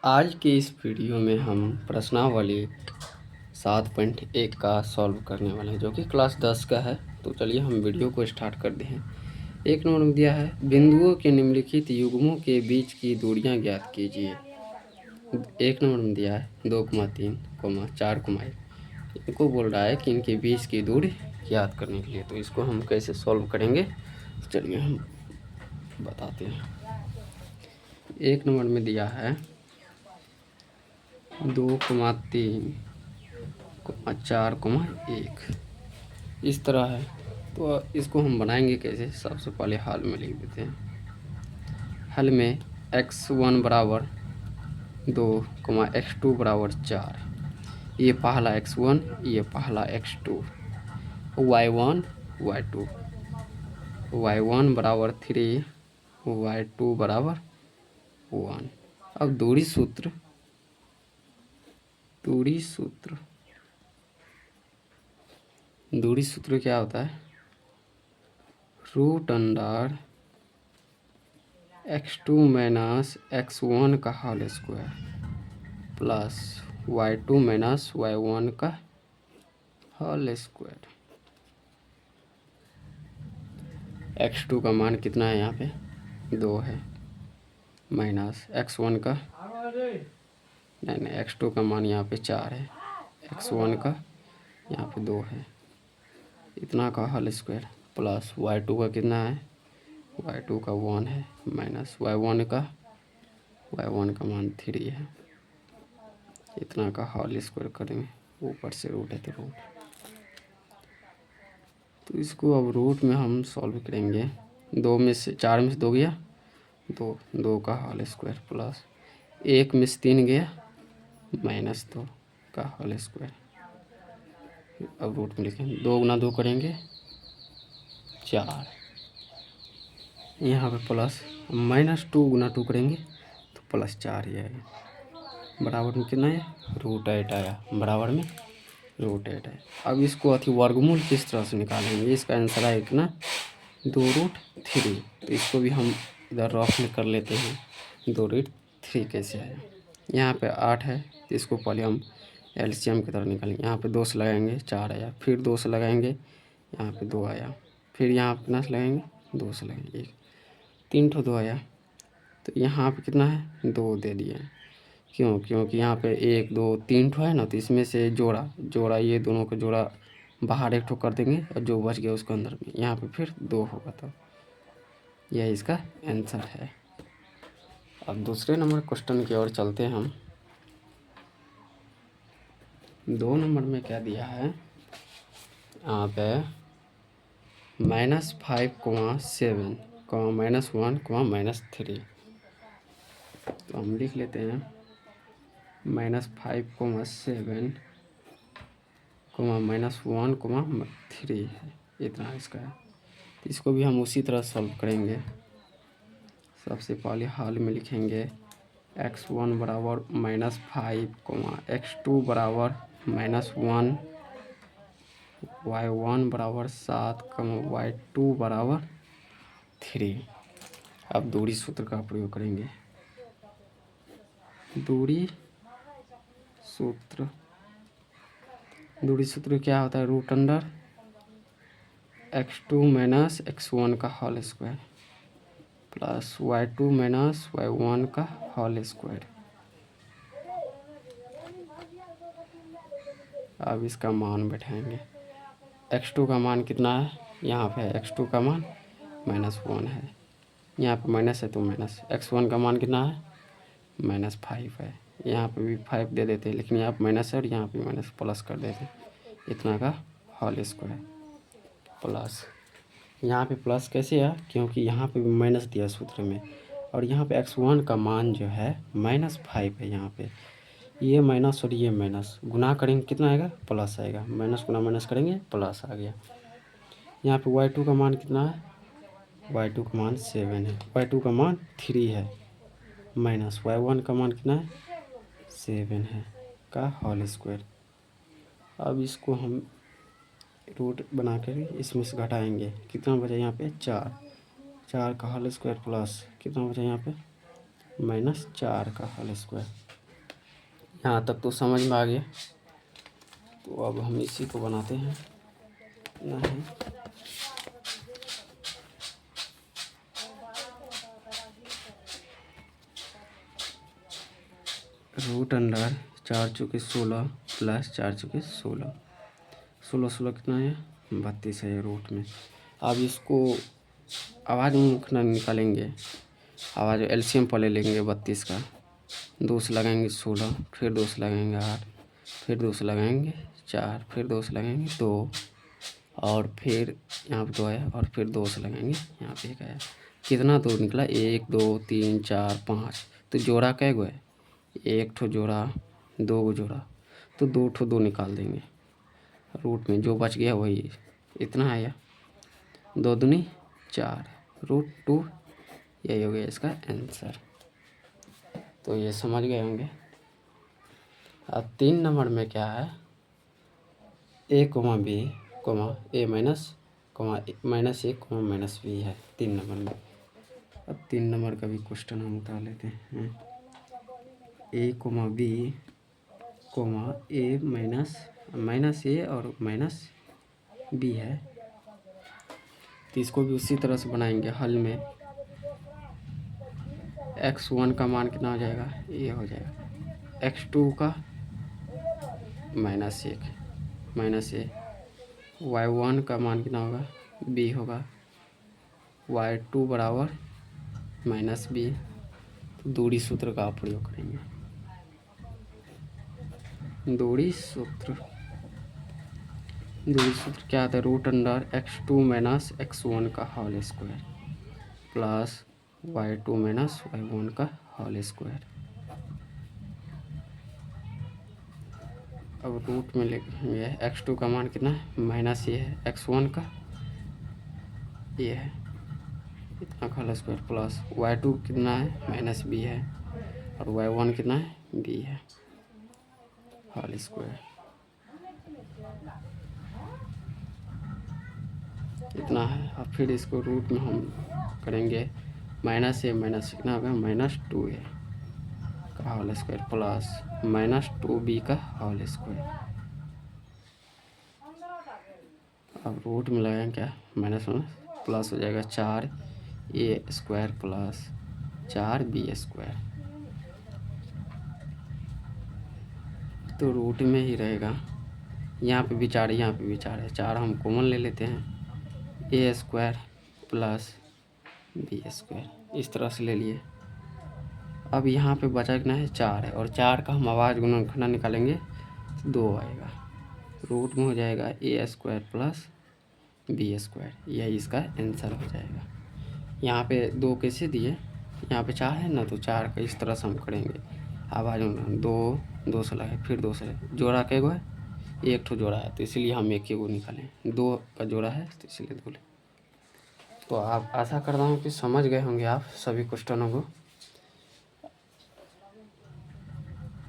आज के इस वीडियो में हम प्रश्नावली 7.1 का सॉल्व करने वाले हैं, जो कि क्लास 10 का है। तो चलिए हम वीडियो को स्टार्ट करते हैं। एक नंबर में दिया है, बिंदुओं के निम्नलिखित युग्मों के बीच की दूरियां ज्ञात कीजिए। एक नंबर में दिया है 2,3, 4,1। इनको बोल रहा है कि इनके बीच की दूरी ज्ञात करने के लिए। तो इसको हम कैसे सॉल्व करेंगे, तो चलिए हम बताते हैं। एक नंबर में दिया है 2,3, 4,1 इस तरह है। तो इसको हम बनाएंगे कैसे, सबसे पहले हल में लिख देते हैं। हल में x1 बराबर 2, x2 बराबर 4, ये पहला x1, ये पहला x2, y1 y2, y1 बराबर 3, y2 बराबर 1। अब दूरी सूत्र क्या होता है, root under x2 minus x1 का whole square plus y2 minus y1 का होल स्क्वायर। x2 का मान कितना है, यहाँ पे 2 है, माइनस x1 का नहीं x2 का मान यहाँ पे 4 है, x1 का यहाँ पे 2 है, इतना का होल स्क्वायर प्लस y2 का कितना है, y2 का 1 है, माइनस y1 का मान 3 है, इतना का होल स्क्वायर करेंगे, ऊपर से रूट है तो रूट। तो इसको अब रूट में हम सॉल्व करेंगे। 4 में से 2 गया, 2 का होल स्क्वायर प्लस 1 में से 3 गया, -2 का होल स्क्वायर। अब रूट में लिखेंगे, 2 गुना 2 करेंगे 4, यहाँ पे प्लस -2 गुना 2 करेंगे तो +4 ही आएगा। बराबर में कितना है, √8 आया, बराबर में √8 है। अब इसको वर्गमूल किस तरह से निकालेंगे, इसका आंसर आएगा कितना, 2√3। तो इसको भी हम इधर रफ में कर लेते हैं। 2√3 कैसे आया, यहाँ पे 8 है, तो इसको पहले हम एलसीएम की तरह निकालेंगे। यहाँ पे 2 से लगाएंगे 4 आया, फिर 2 से लगाएंगे, यहाँ पे 2 आया, फिर यहाँ पे कितना से लगाएंगे, 2 से लगाएंगे, 3 2 आया। तो यहाँ पे कितना है, 2 दे दिए। क्योंकि यहाँ पे 1 2 3 है ना, तो इसमें से जोड़ा ये दोनों को जोड़ा बाहर एक ठो कर देंगे, और जो बच गया उसको अंदर में, यहाँ पे फिर 2 होगा। तो यह इसका आंसर है। अब दूसरे नंबर क्वेश्चन की ओर चलते हैं हम। 2 नंबर में क्या दिया है, यहाँ पे -5, 7, -1, -3। तो हम लिख लेते हैं -5, 7, -1, 3 है, इतना इसका है। तो इसको भी हम उसी तरह सॉल्व करेंगे। सबसे पहले हाल में लिखेंगे x1 बराबर -5, x2 बराबर -1, y1 बराबर 7, y2 बराबर 3। अब दूरी सूत्र का प्रयोग करेंगे। दूरी सूत्र क्या होता है, root under x2 minus x1 का whole square plus y2 minus y1 का होल स्क्वायर। अब इसका मान बैठाएंगे। x2 का मान कितना है, यहाँ पे x2 का मान -1 है, यहाँ पे माइनस है तो माइनस। x1 का मान कितना है, -5 है, यहाँ पे भी 5 दे देते हैं, लेकिन यहाँ पे माइनस है और यहाँ पे माइनस, प्लस कर देते हैं, इतना का होल स्क्वायर प्लस। यहाँ पे प्लस कैसे है, क्योंकि यहाँ पे भी माइनस दिया सूत्र में, और यहाँ पे x1 का मान जो है -5 है। यहाँ पे ये माइनस और ये माइनस गुना करेंगे, कितना आएगा, प्लस आएगा। माइनस गुना माइनस करेंगे, प्लस आ गया। यहाँ पे y2 का मान कितना है, y2 का मान 7 है, y2 का मान 3 है, माइनस y1 का मान कितना है, 7 है का होल स्क्वायर। अब इसको हम रूट बना कर इसमें से घटाएंगे, कितना बचा यहाँ पे, 4 का होल स्क्वायर प्लस कितना बचा यहाँ पे, -4 का होल स्क्वायर। यहाँ तक तो समझ में आ गया। तो अब हम इसी को बनाते हैं। नहीं, रूट अंडर 4 चौके 16 प्लस 4 चौके 16, 16 कितना है 32 है रूट में। अब इसको आवाज़ में निकालेंगे। आवाज़ एलसीएम पहले लेंगे 32 का, 2 से लगाएंगे 16, फिर 2 से लगाएंगे 8, फिर 2 से लगाएंगे 4, फिर 2 से लगाएंगे 2, और फिर यहाँ पे 2 आया, और फिर 2 से लगाएंगे यहाँ पे 1 आया। कितना 2 निकला 1 2 3 4 5। तो जोड़ा कै गो है 1 ठो जोड़ा 2 गो जोड़ा, तो 2 ठो 2 निकाल देंगे। रूट में जो बच गया वही इतना आया, 2 दूनी 4 रूट 2। यही हो गया इसका आंसर। तो ये समझ गए होंगे। अब 3 नंबर में क्या है, ए कोमा बी कोमा ए माइनस कोमा माइनस ए कोमा माइनस बी है 3 नंबर में। अब 3 नंबर का भी क्वेश्चन हम उठा लेते हैं। ए कोमा बी कोमा ए माइनस ए और माइनस बी है। तो इसको भी उसी तरह से बनाएंगे। हल में x1 का मान कितना हो जाएगा, ये हो जाएगा x2 का -1 माइनस ए, y1 का मान कितना होगा b होगा, y2 बराबर -b। तो दूरी सूत्र का प्रयोग करेंगे। दूरी सूत्र क्या आता है, root under x2 minus x1 का whole square plus y2 minus y1 का होल स्क्वायर। अब रूट में लिखेंगे x2 का मान कितना है माइनस ये है, x1 का ये है इतना का होल स्क्वायर प्लस y2 कितना है माइनस b है, और y1 कितना है b है होल स्क्वायर। इतना है। और फिर इसको रूट में हम करेंगे माइनस ए माइनस कितना होगा -2a का होल स्क्वायर प्लस -2b का होल स्क्वायर। अब रूट में लगाएंगे क्या माइनस प्लस हो जाएगा 4a² प्लस 4b²। तो रूट में ही रहेगा। यहाँ पे विचार है 4 हम कॉमन ले लेते हैं, a² प्लस b², इस तरह से ले लिए। अब यहाँ पे बचा कितना है 4 है, और 4 का हम आवाज़ गुणनखंड निकालेंगे 2 आएगा। रूट में हो जाएगा a² प्लस b²। यही इसका आंसर हो जाएगा। यहाँ पे 2 कैसे दिए, यहाँ पे 4 है ना, तो 4 का इस तरह से हम करेंगे। आवाज़ में 2 से लगे, फिर 2 से जोड़ा कै गो है, 1 ठो जोड़ा है, तो इसलिए हम 1 गो निकालें। 2 का जोड़ा है तो इसलिए 2 लें। तो आप आशा करता हूँ कि समझ गए होंगे आप सभी क्वेश्चनों को।